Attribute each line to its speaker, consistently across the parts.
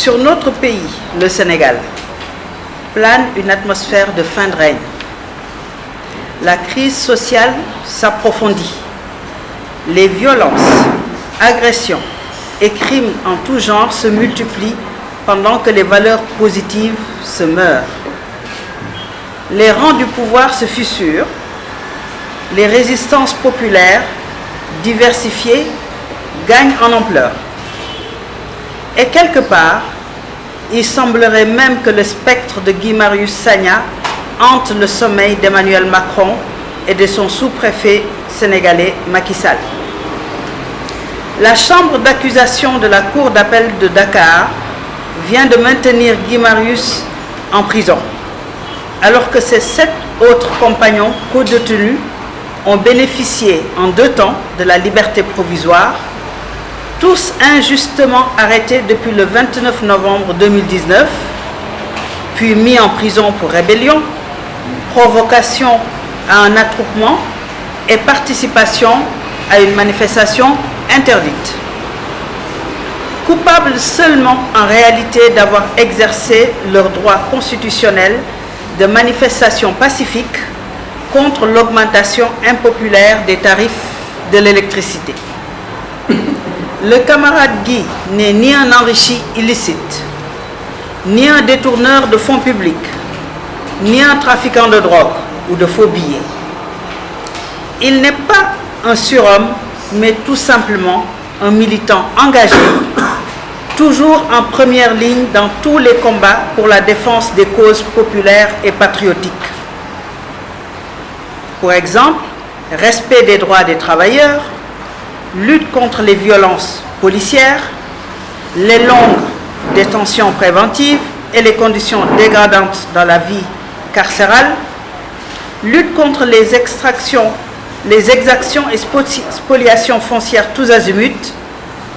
Speaker 1: Sur notre pays, le Sénégal, plane une atmosphère de fin de règne. La crise sociale s'approfondit. Les violences, agressions et crimes en tout genre se multiplient pendant que les valeurs positives se meurent. Les rangs du pouvoir se fissurent, les résistances populaires, diversifiées, gagnent en ampleur. Et quelque part, il semblerait même que le spectre de Guy Marius Sagna hante le sommeil d'Emmanuel Macron et de son sous-préfet sénégalais Macky Sall. La chambre d'accusation de la Cour d'appel de Dakar vient de maintenir Guy Marius en prison, alors que ses 7 autres compagnons co-détenus ont bénéficié en 2 temps de la liberté provisoire, tous injustement arrêtés depuis le 29 novembre 2019, puis mis en prison pour rébellion, provocation à un attroupement et participation à une manifestation interdite. Coupables seulement en réalité d'avoir exercé leur droit constitutionnel de manifestation pacifique contre l'augmentation impopulaire des tarifs de l'électricité. Le camarade Guy n'est ni un enrichi illicite, ni un détourneur de fonds publics, ni un trafiquant de drogue ou de faux billets. Il n'est pas un surhomme, mais tout simplement un militant engagé, toujours en première ligne dans tous les combats pour la défense des causes populaires et patriotiques. Pour exemple, respect des droits des travailleurs, lutte contre les violences policières, les longues détentions préventives et les conditions dégradantes dans la vie carcérale, lutte contre les exactions et spoliations foncières tous azimuts,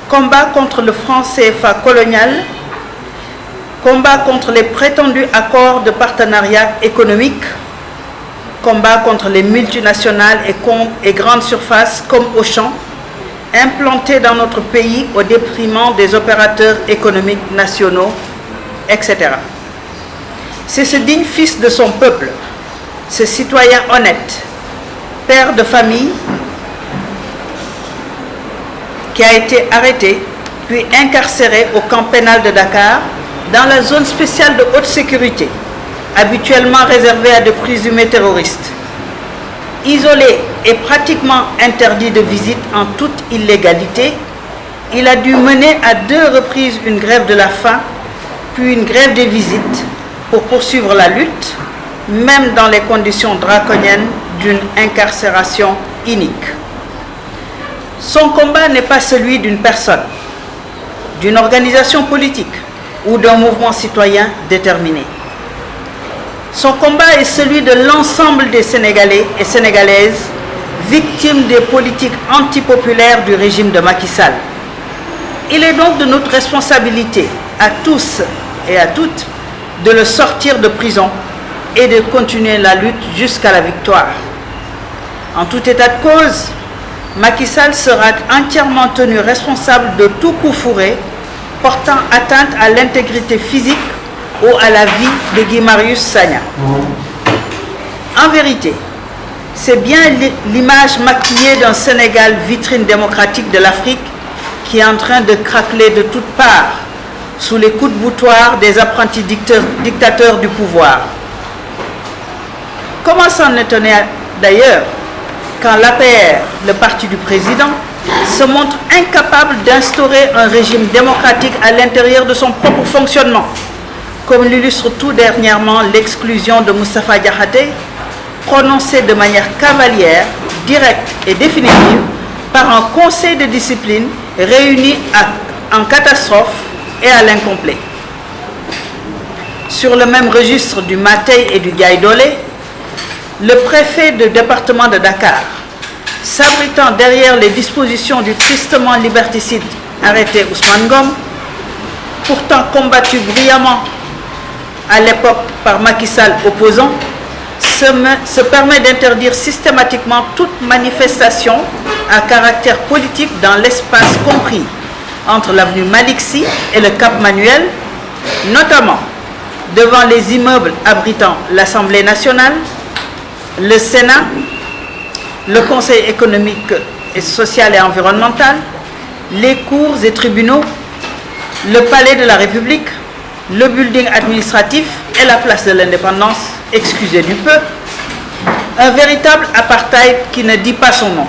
Speaker 1: combat contre le franc CFA colonial, combat contre les prétendus accords de partenariat économique, combat contre les multinationales et grandes surfaces comme Auchan, implantés dans notre pays au détriment des opérateurs économiques nationaux, etc. C'est ce digne fils de son peuple, ce citoyen honnête, père de famille, qui a été arrêté puis incarcéré au camp pénal de Dakar dans la zone spéciale de haute sécurité, habituellement réservée à de présumés terroristes. Isolé et pratiquement interdit de visite en toute illégalité, il a dû mener à 2 reprises une grève de la faim, puis une grève des visites pour poursuivre la lutte, même dans les conditions draconiennes d'une incarcération inique. Son combat n'est pas celui d'une personne, d'une organisation politique ou d'un mouvement citoyen déterminé. Son combat est celui de l'ensemble des Sénégalais et Sénégalaises victimes des politiques antipopulaires du régime de Macky Sall. Il est donc de notre responsabilité à tous et à toutes de le sortir de prison et de continuer la lutte jusqu'à la victoire. En tout état de cause, Macky Sall sera entièrement tenu responsable de tout coup fourré portant atteinte à l'intégrité physique ou à la vie de Guy Marius Sagna. En vérité, c'est bien l'image maquillée d'un Sénégal vitrine démocratique de l'Afrique qui est en train de craqueler de toutes parts sous les coups de boutoir des apprentis dictateurs du pouvoir. Comment s'en étonner d'ailleurs quand l'APR, le parti du président, se montre incapable d'instaurer un régime démocratique à l'intérieur de son propre fonctionnement, comme l'illustre tout dernièrement l'exclusion de Moustapha Diakhaté, prononcée de manière cavalière, directe et définitive par un conseil de discipline réuni en catastrophe et à l'incomplet. Sur le même registre du Matei et du Gaïdolé, le préfet du département de Dakar, s'abritant derrière les dispositions du tristement liberticide arrêté Ousmane Ngom, pourtant combattu brillamment à l'époque par Macky Sall opposant, se permet d'interdire systématiquement toute manifestation à caractère politique dans l'espace compris entre l'avenue Malick Sy et le Cap Manuel, notamment devant les immeubles abritant l'Assemblée nationale, le Sénat, le Conseil économique et social et environnemental, les cours et tribunaux, le Palais de la République, le building administratif et la place de l'Indépendance, excusez du peu. Un véritable apartheid qui ne dit pas son nom.